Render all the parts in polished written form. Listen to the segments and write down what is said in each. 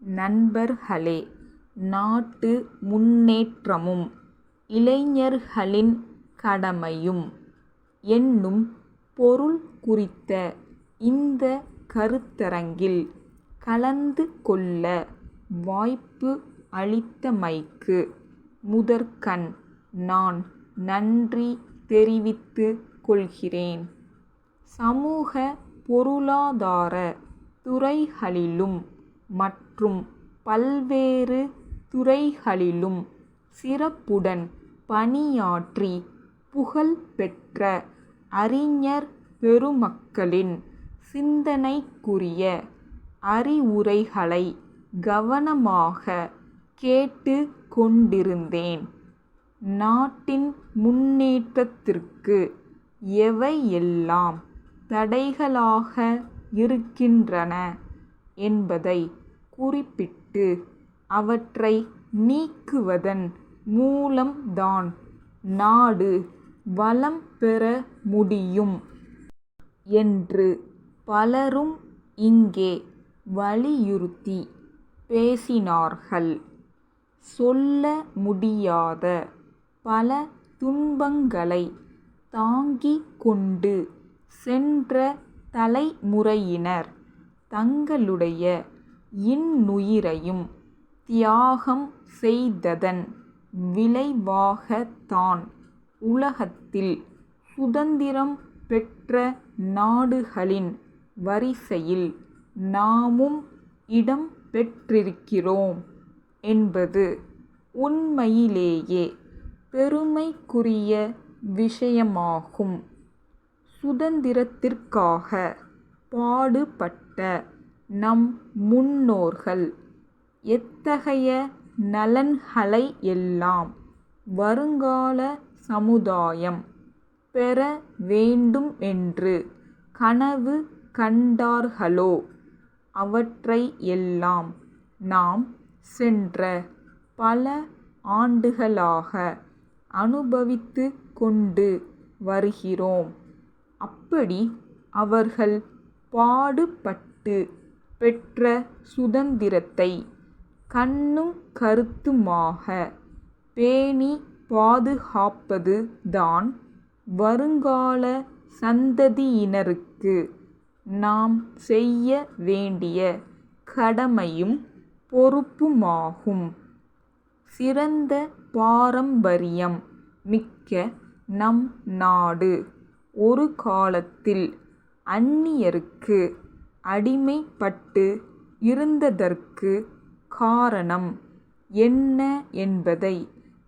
நண்பர்களே, நாட்டு முன்னேற்றமும் இளைஞர்களின் கடமையும் என்னும் பொருள் குறித்த இந்த கருத்தரங்கில் கலந்து கொள்ள வாய்ப்பு அளித்தமைக்கு முதற்கண் நான் நன்றி தெரிவித்துக் கொள்கிறேன். சமூக பொருளாதார துறைகளிலும் மற்றும் பல்வேறு துறைகளிலும் சிறப்புடன் பணியாற்றி புகழ்பெற்ற அறிஞர் பெருமக்களின் சிந்தனைக்குரிய அறிவுரைகளை கவனமாக கேட்டுக் கொண்டிருந்தேன். நாட்டின் முன்னேற்றத்திற்கு எவையெல்லாம் தடைகளாக இருக்கின்றன என்பதை குறிப்பிட்டு அவற்றை நீக்குவதன் மூலம்தான் நாடு வளம் பெற முடியும் என்று பலரும் இங்கே வலியுறுத்தி பேசினார்கள். சொல்ல முடியாத பல துன்பங்களை தாங்கிக் கொண்டு சென்ற தலைமுறையினர் தங்களுடைய இன்னுயிரையும் தியாகம் செய்ததன் விளைவாகத்தான் உலகத்தில் சுதந்திரம் பெற்ற நாடுகளின் வரிசையில் நாமும் இடம் பெற்றிருக்கிறோம் என்பது உண்மையிலேயே பெருமைக்குரிய விஷயமாகும். சுதந்திரத்திற்காக பாடுபட்ட நம் முன்னோர்கள் எத்தகைய நலன்களை எல்லாம் வருங்கால சமுதாயம் பெற வேண்டும் என்று கனவு கண்டார்களோ அவற்றை எல்லாம் நாம் சென்ற பல ஆண்டுகளாக அனுபவித்துக் கொண்டு வருகிறோம். அப்படி அவர்கள் பாடுபட்டு பெற்ற சுதந்திரத்தை கண்ணும் கருத்துமாக பேணி பாதுகாப்பது தான் வருங்கால சந்ததியினருக்கு நாம் செய்ய வேண்டிய கடமையும் பொறுப்புமாகும். சிறந்த பாரம்பரியம் மிக்க நம் நாடு ஒரு காலத்தில் அந்நியருக்கு அடிமைப்பட்டு இருந்ததற்கு காரணம் என்ன என்பதை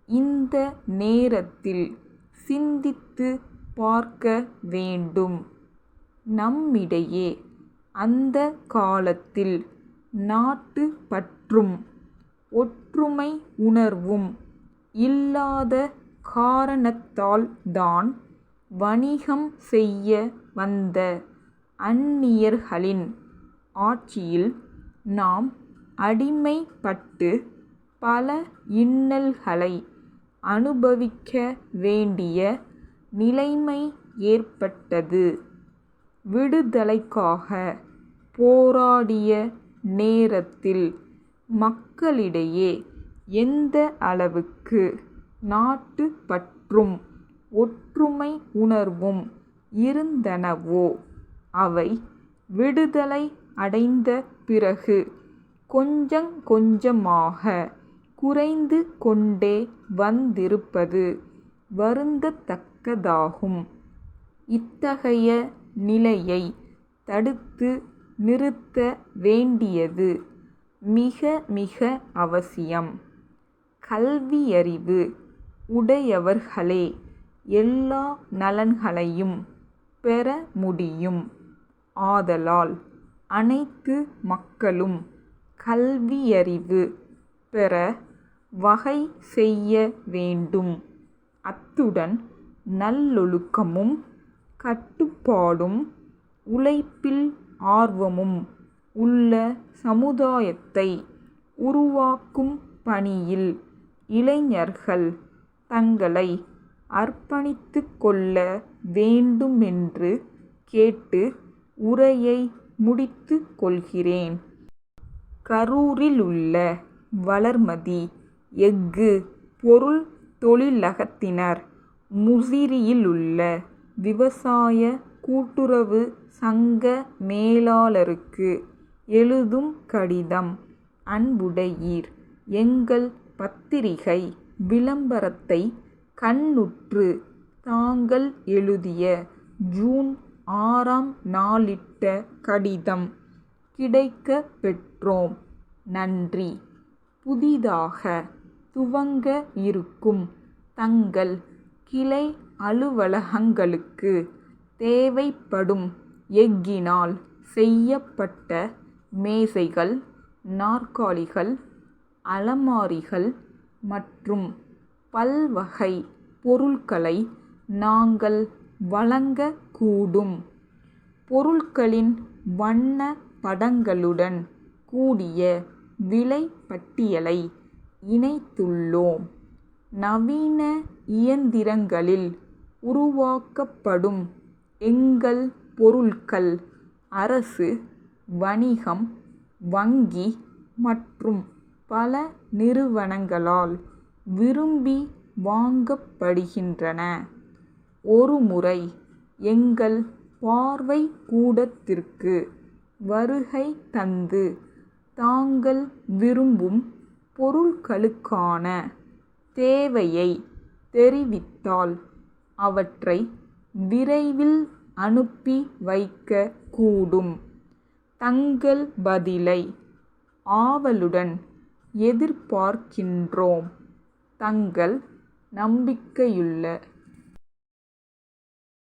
இந்த நேரத்தில் சிந்தித்து பார்க்க வேண்டும். நம்மிடையே அந்த காலத்தில் நாட்டுப்பற்றும் ஒற்றுமை உணர்வும் இல்லாத காரணத்தால்தான் வணிகம் செய்ய வந்த அந்நியர்களின் ஆட்சியில் நாம் அடிமைப்பட்டு பல இன்னல்களை அனுபவிக்க வேண்டிய நிலைமை ஏற்பட்டது. விடுதலைக்காக போராடிய நேரத்தில் மக்களிடையே எந்த அளவுக்கு நாட்டுப்பற்றும் ஒற்றுமை உணர்வும் இருந்தனவோ அவை விடுதலை அடைந்த பிறகு கொஞ்சங் கொஞ்சமாக குறைந்து கொண்டே வந்திருப்பது வருந்தத்தக்கதாகும். இத்தகைய நிலையை தடுத்து நிறுத்த வேண்டியது மிக மிக அவசியம். கல்வியறிவு உடையவர்களே எல்லா நலன்களையும் பெற முடியும். ஆதலால் அனைத்து மக்களும் கல்வியறிவு பெற வகை செய்ய வேண்டும். அத்துடன் நல்லொழுக்கமும் கட்டுப்பாடும் உழைப்பில் ஆர்வமும் உள்ள சமுதாயத்தை உருவாக்கும் பணியில் இளைஞர்கள் தங்களை அர்ப்பணித்துக் கொள்ள வேண்டுமென்று கேட்டு உரையை முடித்துக் கொள்கிறேன். கரூரிலுள்ள வளர்மதி எஃகு பொருள் தொழிலகத்தினர், முசிறியிலுள்ள விவசாய கூட்டுறவு சங்க மேலாளருக்கு எழுதும் கடிதம். அன்புடையீர், எங்கள் பத்திரிகை விளம்பரத்தை கண்ணுற்று தாங்கள் எழுதிய ஜூன் 6ஆம் நாளிட்ட கடிதம் கிடைக்கப் பெற்றோம். நன்றி. புதிதாக துவங்க இருக்கும் தங்கள் கிளை அலுவலகங்களுக்கு தேவைப்படும் எஃகினால் செய்யப்பட்ட மேசைகள், நாற்காலிகள், அலமாரிகள் மற்றும் பல்வகை பொருட்களை நாங்கள் வழங்கக்கூடும். பொருட்களின் வண்ண படங்களுடன் கூடிய விலை பட்டியலை இணைத்துள்ளோம். நவீன இயந்திரங்களில் உருவாக்கப்படும் எங்கள் பொருட்கள் அரசு, வணிகம், வங்கி மற்றும் பல நிறுவனங்களால் விரும்பி வாங்கப்படுகின்றன. ஒருமுறை எங்கள் பார்வைக்கூடத்திற்கு வருகை தந்து தாங்கள் விரும்பும் பொருட்களுக்கான தேவையை தெரிவித்தால் அவற்றை விரைவில் அனுப்பி வைக்க கூடும். தங்கள் பதிலை ஆவலுடன் எதிர்பார்க்கின்றோம். தங்கள் நம்பிக்கையுள்ள